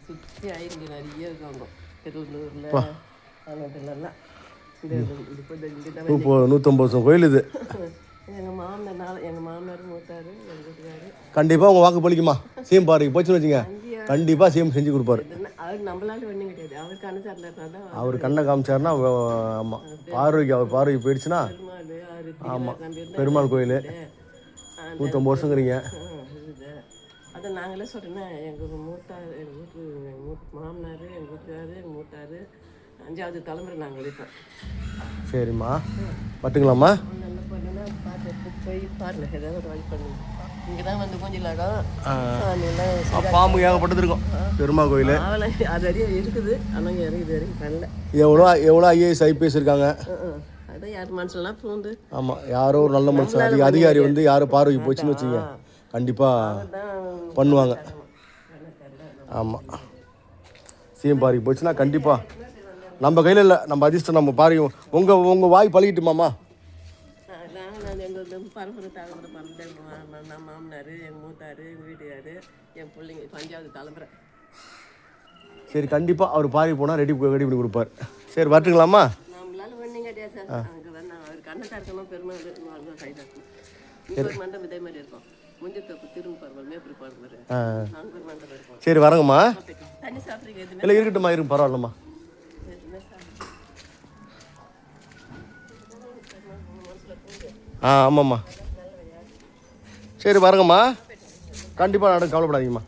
சுற்றி ஆயிரங்க நிறைய இருக்காங்க திருவள்ளூரில் அங்கோட்டெல்லாம். இந்த இப்போ 150 வருஷம் கோயில் இது. எங்கள் மாமனார் மூத்தார் எங்கள் வீட்டுக்காரு. கண்டிப்பாக உங்கள் வாக்கு பலிக்குமா? சிஎம் பாருக்கு போச்சுன்னு வச்சுங்க, கண்டிப்பாக சிஎம் செஞ்சு கொடுப்பாரு. அவர் நம்மளால ஒன்றும் கிடையாது. அவர் கண்ணை சார்ந்தாருனா அவர் கண்ணை காமிச்சாருன்னா ஆமாம், அவர் பார்வைக்கு போயிடுச்சுன்னா ஆமாம். பெருமாள் கோயில் 150 வருஷங்கிறீங்க. அதை நாங்களே சொல்கிறேன்னா எங்கள் மூத்தார், எங்கள் வீட்டு மாமனார், எங்கள் வீட்டுக்காரு, எங்கள் மூத்தார் 5வது தலைமுறை நாங்கள் இருக்கோம். சரிம்மா, பட்டுங்களாம்மா? நல்ல பொண்ணுன்னா பார்த்து போய் பாருங்க, ஏதாவது ஒரு வழி பண்ணுங்க. இங்கே தான் வந்து கொஞ்சம் இல்லாடம் பாம்பு ஏகப்பட்டது இருக்கும் பெருமாள் கோயில். அது வரையும் இருக்குது, ஆனால் இது வரைக்கும் பண்ணல. எவ்வளோ ஐஏஎஸ் ஐபிஎஸ் இருக்காங்க. அதான் யார் மனசுலாம் பூந்து. ஆமாம், யாரோ ஒரு நல்ல மனுஷன் அதிகாரி வந்து யாரோ பார்வைக்கு போச்சுன்னு வச்சுங்க, கண்டிப்பாக பண்ணுவாங்க. ஆமாம், சிஎம் பார்வைக்கு போச்சுன்னா கண்டிப்பாக நம்ம கையில் இல்லை, நம்ம அதிர்ஷ்டம் நம்ம பாருங்க. உங்கள் வாய் பழகிட்டுமாம்மா? எங்கள் பரம்பரை தலைமுறை மாமனார், எங்கள் மூத்தார், எங்கள் வீட்டுக்காரு, என் பிள்ளைங்க 5வது தலைமுறை. சரி, கண்டிப்பாக அவர் பாரி போனால் ரெடி பண்ணி கொடுப்பார். சரி, வரட்டுங்களாம்மா? நம்மளால ஒன்றும் கிடையாது சார். அங்கே வந்து அவர் கண்ணத்தை இருக்கணும், பெருமை சைடாக இருக்கணும். இன்னொரு மண்டபம் இதே மாதிரி இருக்கும். முஞ்சத்தோப்பு திரும்ப பரவாயில்ல, மேப்படி பாடுவார். நாங்கள் ஒரு மண்டபம் இருக்கோம். சரி, வரங்கம்மா. தண்ணி சாப்பிட்றீங்க எதுவுமே? இல்லை, இருக்கட்டும்மா, இருக்கும், பரவாயில்லம்மா. ஆமாம்மா. சரி, வரங்கம்மா, கண்டிப்பாக நடக்கும், கவலைப்படாதீங்கம்மா.